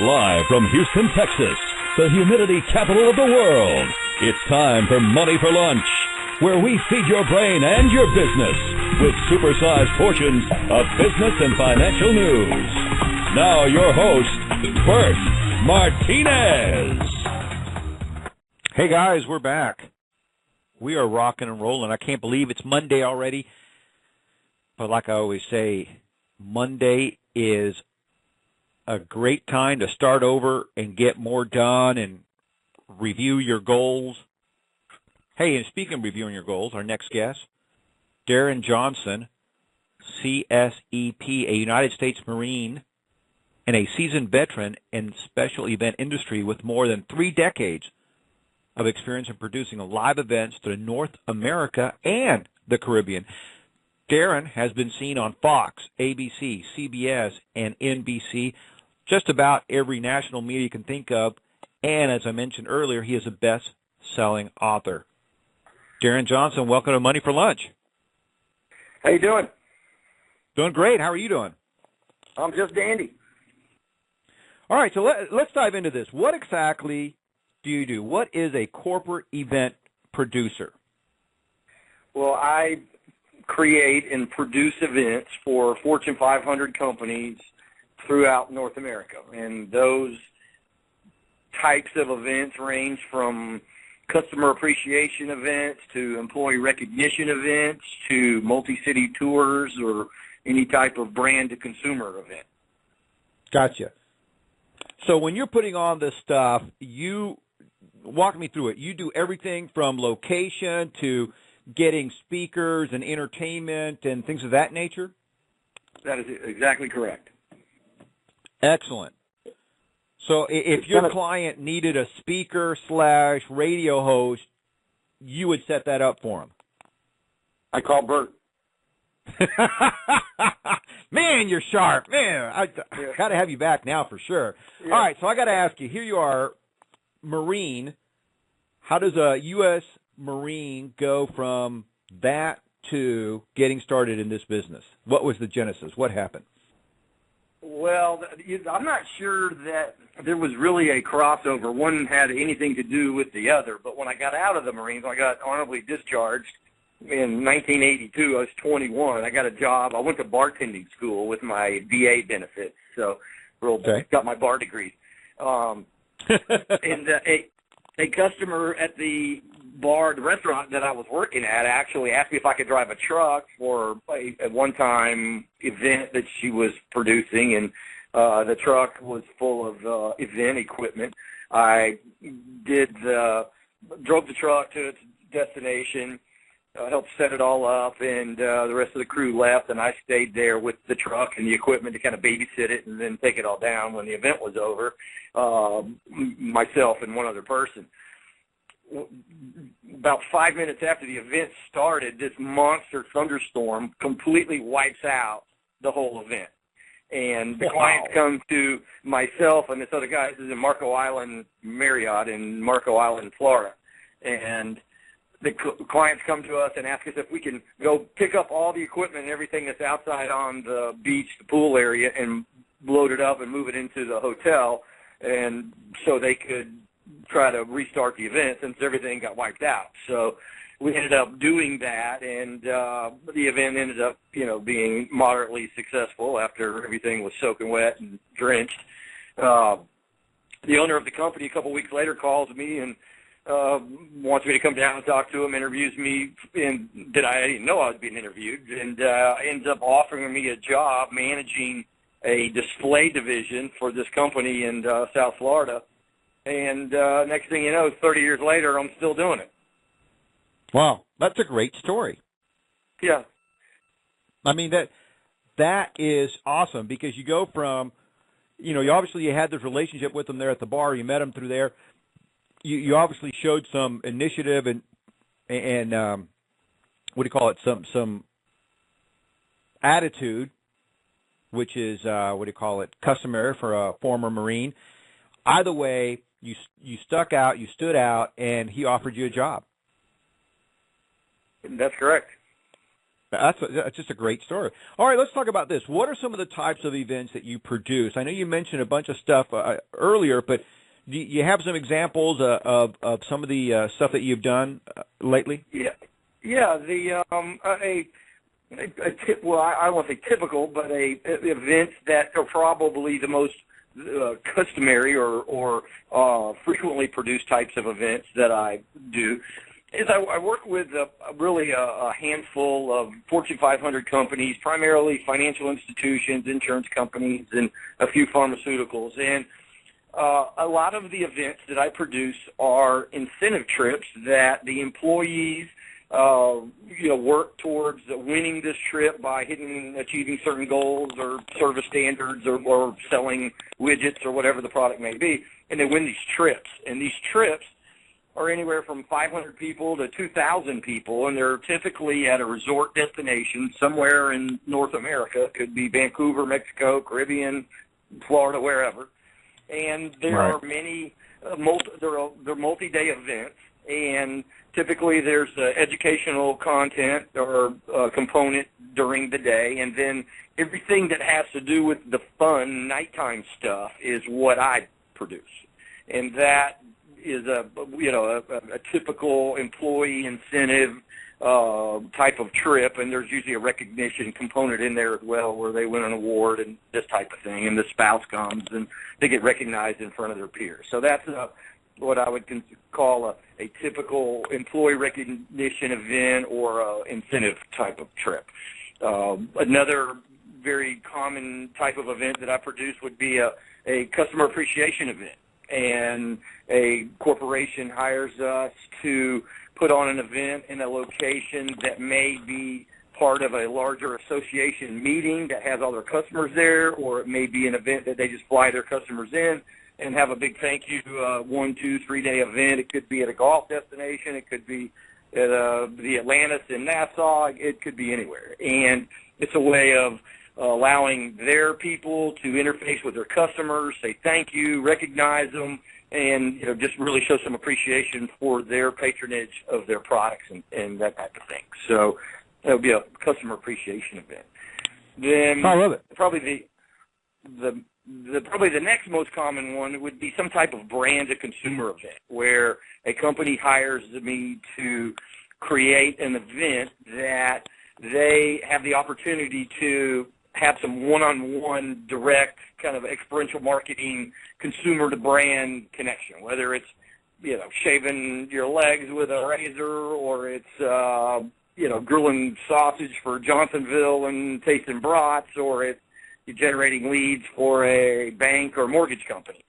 Live from Houston, Texas, the humidity capital of the world, it's time for Money for Lunch, where we feed your brain and your business with supersized portions of business and financial news. Now your host, Bert Martinez. Hey guys, we're back. We are rocking and rolling. I can't believe it's Monday already. But like I always say, Monday is a great time to start over and get more done and review your goals. Hey, and speaking of reviewing your goals, our next guest, Darren Johnson, CSEP, a United States Marine and a seasoned veteran in special event industry with more than 3 decades of experience in producing live events to North America and the Caribbean. Darren has been seen on Fox, ABC, CBS, and NBC, just about every national media you can think of, and as I mentioned earlier, he is a best-selling author. Darren Johnson, welcome to Money for Lunch. How you doing? Doing great. How are you doing? I'm just dandy. All right, so let's dive into this. What exactly do you do? What is a corporate event producer? Well, I create and produce events for Fortune 500 companies throughout North America. And those types of events range from customer appreciation events to employee recognition events to multi-city tours or any type of brand-to-consumer event. Gotcha. So when you're putting on this stuff, you walk me through it. You do everything from location to getting speakers and entertainment and things of that nature? That is exactly correct. Excellent. So if your client needed a speaker/radio host, you would set that up for him. I call Bert. Man, you're sharp. Man, I got to have you back now for sure. Yeah. All right, so I got to ask you, here you are, Marine. How does a U.S. Marine go from that to getting started in this business? What was the genesis? What happened? Well, I'm not sure that there was really a crossover. One had anything to do with the other. But when I got out of the Marines, I got honorably discharged in 1982. I was 21. I got a job. I went to bartending school with my VA benefits, so got my bar degree. And a customer at the bar, the restaurant that I was working at, actually asked me if I could drive a truck for a one-time event that she was producing, and the truck was full of event equipment. I drove the truck to its destination, helped set it all up, and the rest of the crew left, and I stayed there with the truck and the equipment to kind of babysit it and then take it all down when the event was over, myself and one other person. About 5 minutes after the event started, this monster thunderstorm completely wipes out the whole event. And the clients come to myself and this other guy. This is in Marco Island Marriott in Marco Island, Florida. And the clients come to us and ask us if we can go pick up all the equipment and everything that's outside on the beach, the pool area, and load it up and move it into the hotel, and so they could try to restart the event since everything got wiped out. So we ended up doing that, and the event ended up, being moderately successful after everything was soaking wet and drenched. The owner of the company a couple weeks later calls me and wants me to come down and talk to him, interviews me, and I didn't know I was being interviewed, and ends up offering me a job managing a display division for this company in South Florida. And next thing you know, 30 years later, I'm still doing it. Wow, that's a great story. Yeah. I mean, that is awesome, because you go from, you obviously you had this relationship with them there at the bar. You met them through there. You obviously showed some initiative and what do you call it? Some attitude, which is customary for a former Marine. Either way, you stuck out, you stood out, and he offered you a job. That's correct. That's just a great story. All right, let's talk about this. What are some of the types of events that you produce? I know you mentioned a bunch of stuff earlier, but do you have some examples of some of the stuff that you've done lately? Yeah. Well, I won't say typical, but events that are probably the most customary or frequently produced types of events that I do is I work with really a handful of Fortune 500 companies, primarily financial institutions, insurance companies, and a few pharmaceuticals. And a lot of the events that I produce are incentive trips that the employees work towards winning this trip by achieving certain goals or service standards or selling widgets or whatever the product may be, and they win these trips. And these trips are anywhere from 500 people to 2,000 people, and they're typically at a resort destination somewhere in North America. It could be Vancouver, Mexico, Caribbean, Florida, wherever. And there are many, they're multi-day events, and typically there's educational content or component during the day, and then everything that has to do with the fun nighttime stuff is what I produce. And that is a typical employee incentive type of trip, and there's usually a recognition component in there as well where they win an award and this type of thing, and the spouse comes and they get recognized in front of their peers. So that's what I would call a typical employee recognition event or incentive type of trip. Another very common type of event that I produce would be a customer appreciation event. And a corporation hires us to put on an event in a location that may be part of a larger association meeting that has all their customers there, or it may be an event that they just fly their customers in and have a big thank you 1, 2, 3 day event. It could be at a golf destination. It could be at the Atlantis in Nassau. It could be anywhere. And it's a way of allowing their people to interface with their customers, say thank you, recognize them, and just really show some appreciation for their patronage of their products and that type of thing. So that would be a customer appreciation event. Then I love it. Probably the next most common one would be some type of brand-to-consumer event where a company hires me to create an event that they have the opportunity to have some one-on-one direct kind of experiential marketing consumer-to-brand connection, whether it's, shaving your legs with a razor or it's, grilling sausage for Johnsonville and tasting brats, or it's generating leads for a bank or mortgage company.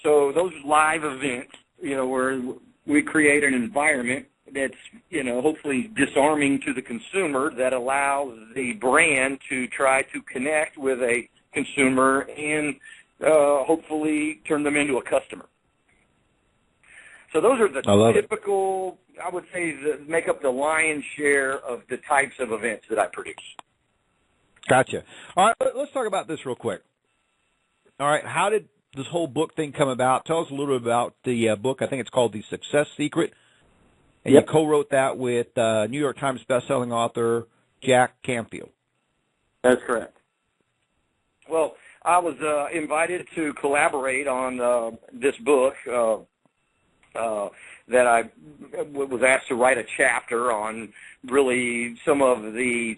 So those live events, where we create an environment that's, hopefully disarming to the consumer that allows the brand to try to connect with a consumer and hopefully turn them into a customer. So those are the typical, I would say, make up the lion's share of the types of events that I produce. Gotcha. All right, let's talk about this real quick. All right, how did this whole book thing come about? Tell us a little bit about the book. I think it's called The Success Secret. And you co-wrote that with New York Times bestselling author Jack Canfield. That's correct. Well, I was invited to collaborate on this book that I was asked to write a chapter on really some of the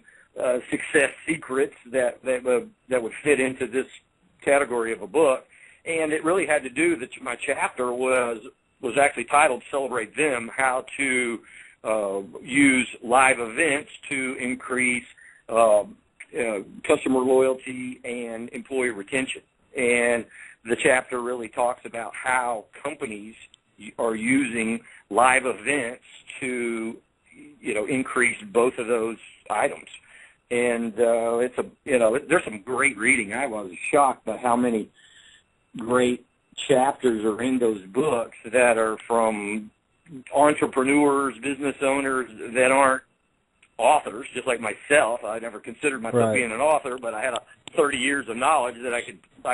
success secrets that would fit into this category of a book. And it really had to do that my chapter was actually titled Celebrate Them, how to use live events to increase customer loyalty and employee retention. And the chapter really talks about how companies are using live events to, increase both of those items. And there's some great reading. I was shocked by how many great chapters are in those books that are from entrepreneurs, business owners that aren't authors, just like myself. I never considered myself being an author, but I had 30 years of knowledge that I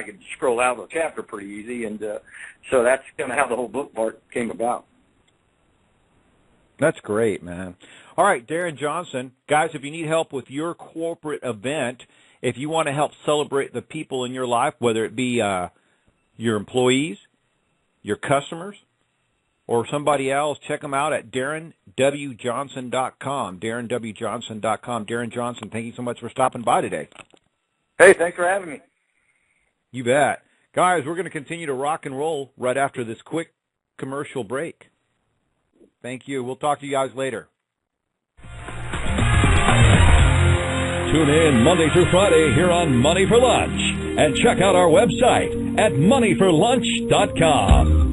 could scroll out of a chapter pretty easy, and so that's kind of how the whole book part came about. That's great, man. All right, Darren Johnson. Guys, if you need help with your corporate event, if you want to help celebrate the people in your life, whether it be your employees, your customers, or somebody else, check them out at DarrenWJohnson.com. DarrenWJohnson.com. Darren Johnson, thank you so much for stopping by today. Hey, thanks for having me. You bet. Guys, we're going to continue to rock and roll right after this quick commercial break. Thank you. We'll talk to you guys later. Tune in Monday through Friday here on Money for Lunch. And check out our website at moneyforlunch.com.